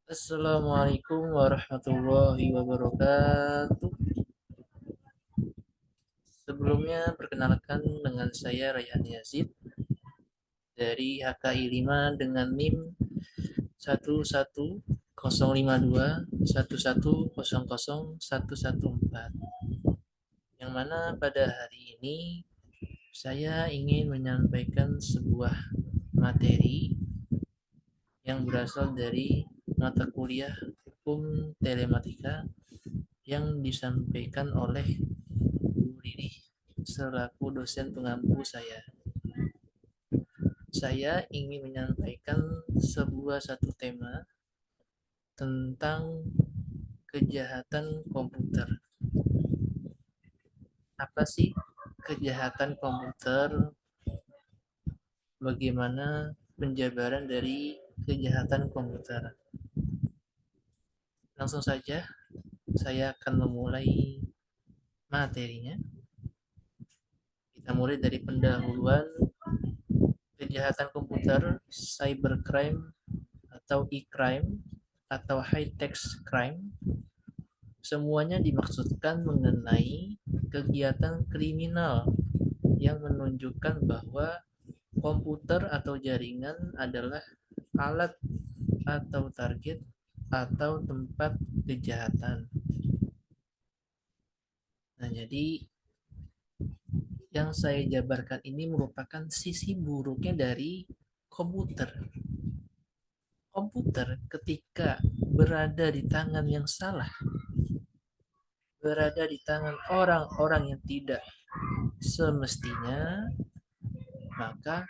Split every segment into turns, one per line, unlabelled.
Assalamualaikum warahmatullahi wabarakatuh. Sebelumnya perkenalkan dengan saya Rayhan Yazid dari HKI 5 dengan NIM 110521100114, yang mana pada hari ini saya ingin menyampaikan sebuah materi yang berasal dari mata kuliah Hukum Telematika yang disampaikan oleh Bu Riri selaku dosen pengampu saya. Saya ingin menyampaikan satu tema tentang kejahatan komputer. Apa sih kejahatan komputer? Bagaimana penjabaran dari kejahatan komputer? Langsung saja, saya akan memulai materinya. Kita mulai dari pendahuluan kejahatan komputer, cybercrime atau e-crime atau high-tech crime. Semuanya dimaksudkan mengenai kegiatan kriminal yang menunjukkan bahwa komputer atau jaringan adalah alat atau target atau tempat kejahatan. Nah, jadi yang saya jabarkan ini merupakan sisi buruknya dari komputer. Komputer ketika berada di tangan yang salah, berada di tangan orang-orang yang tidak semestinya, maka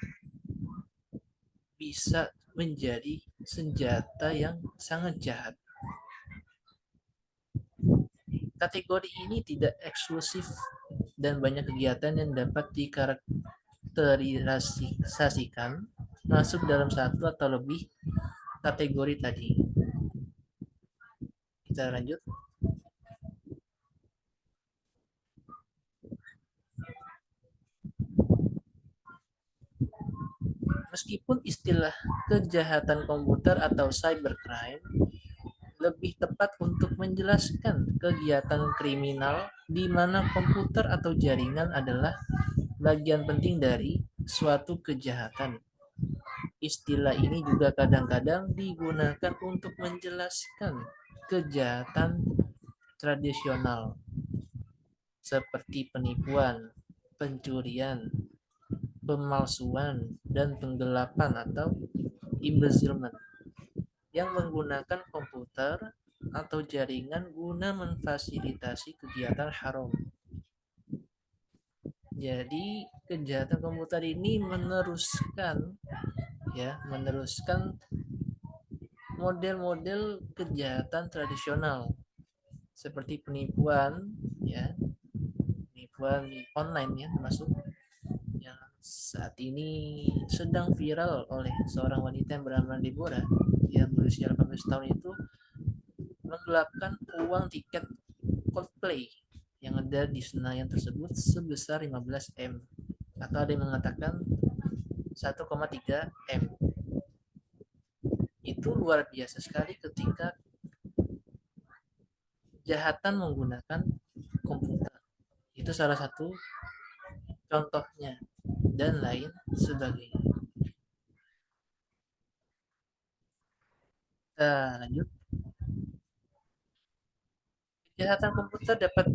bisa menjadi senjata yang sangat jahat. Kategori ini tidak eksklusif dan banyak kegiatan yang dapat dikarakterisasikan masuk dalam satu atau lebih kategori tadi. Kita lanjut. Meskipun istilah kejahatan komputer atau cybercrime lebih tepat untuk menjelaskan kegiatan kriminal di mana komputer atau jaringan adalah bagian penting dari suatu kejahatan. Istilah ini juga kadang-kadang digunakan untuk menjelaskan kejahatan tradisional seperti penipuan, pencurian, pemalsuan, dan penggelapan atau embezzlement yang menggunakan komputer atau jaringan guna memfasilitasi kegiatan haram. Jadi kejahatan komputer ini meneruskan model-model kejahatan tradisional seperti penipuan, ya, penipuan online ya, termasuk yang saat ini sedang viral oleh seorang wanita yang bernama Deborah yang berusia 18 tahun itu menggelapkan uang tiket Coldplay yang ada di Senayan tersebut sebesar 15 M, atau ada yang mengatakan 1,3 M. Itu luar biasa sekali ketika kejahatan menggunakan komputer. Itu salah satu contohnya dan lain sebagainya. Kita lanjut. Kejahatan komputer dapat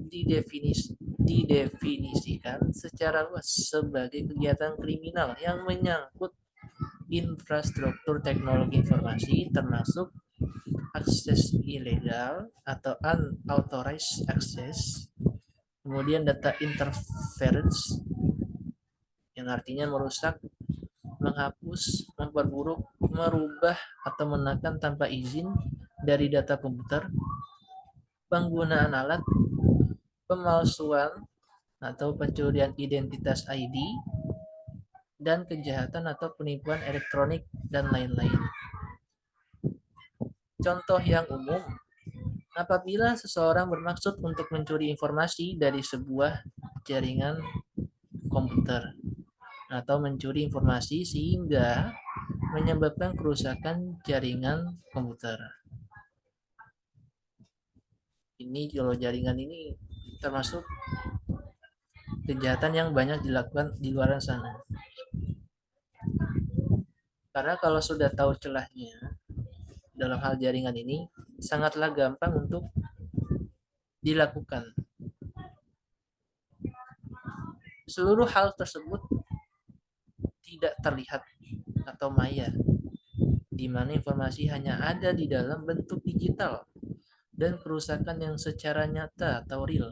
didefinisikan secara luas sebagai kegiatan kriminal yang menyangkut infrastruktur teknologi informasi, termasuk akses ilegal atau unauthorized access, kemudian data interference yang artinya merusak, menghapus, memperburuk, merubah atau menekan tanpa izin dari data komputer, penggunaan alat, pemalsuan atau pencurian identitas ID, dan kejahatan atau penipuan elektronik dan lain-lain. Contoh yang umum, apabila seseorang bermaksud untuk mencuri informasi dari sebuah jaringan komputer atau mencuri informasi sehingga menyebabkan kerusakan jaringan komputer. Ini kalau jaringan ini termasuk kejahatan yang banyak dilakukan di luar sana. Karena kalau sudah tahu celahnya dalam hal jaringan ini, sangatlah gampang untuk dilakukan. Seluruh hal tersebut tidak terlihat atau maya, di mana informasi hanya ada di dalam bentuk digital dan kerusakan yang secara nyata atau real.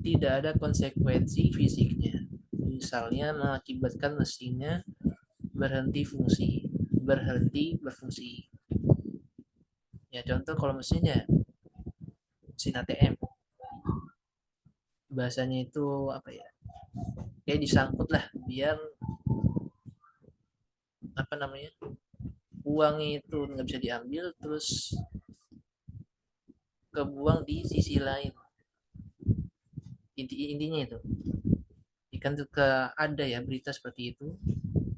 Tidak ada konsekuensi fisiknya. Misalnya mengakibatkan mesinnya berhenti berfungsi. Ya contoh kalau mesinnya mesin ATM, bahasanya itu apa ya? Kayak disangkut lah biar apa namanya? Uangnya itu nggak bisa diambil terus kebuang di sisi lain. Intinya itu. Ikan juga ada ya berita seperti itu.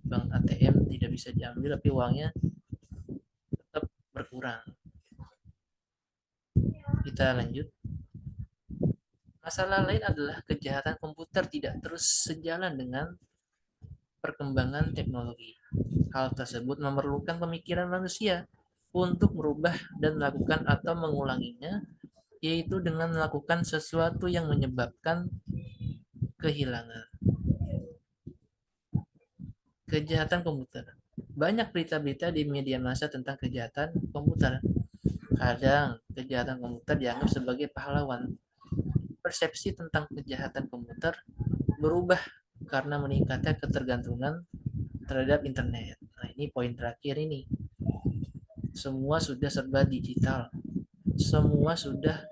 Bank ATM tidak bisa diambil tapi uangnya tetap berkurang. Kita lanjut. Masalah lain adalah kejahatan komputer tidak terus sejalan dengan perkembangan teknologi. Hal tersebut memerlukan pemikiran manusia untuk merubah dan melakukan atau mengulanginya, yaitu dengan melakukan sesuatu yang menyebabkan kehilangan. Kejahatan komputer. Banyak berita-berita di media massa tentang kejahatan komputer. Kadang kejahatan komputer dianggap sebagai pahlawan. Persepsi tentang kejahatan komputer berubah karena meningkatnya ketergantungan terhadap internet. Nah, ini poin terakhir ini. Semua sudah serba digital. Semua sudah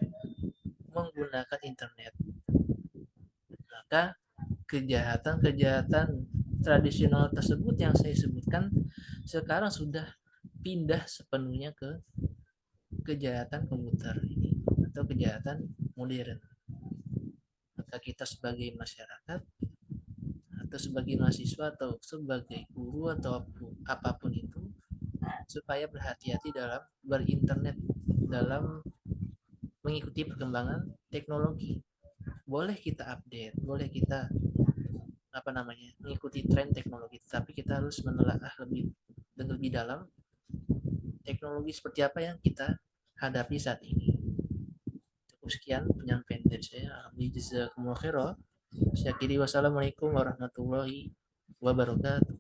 menggunakan internet. Maka kejahatan-kejahatan tradisional tersebut yang saya sebutkan sekarang sudah pindah sepenuhnya ke kejahatan komputer ini atau kejahatan modern. Maka kita sebagai masyarakat atau sebagai mahasiswa atau sebagai guru atau apapun itu supaya berhati-hati dalam berinternet, dalam mengikuti perkembangan teknologi. Boleh kita update, boleh kita apa namanya mengikuti tren teknologi, tapi kita harus menelaah lebih dalam teknologi seperti apa yang kita hadapi saat ini. Cukup sekian penyampaian dari saya. Alhamdulillah, jazakumullah khairan. Saya kiri wassalamualaikum warahmatullahi wabarakatuh.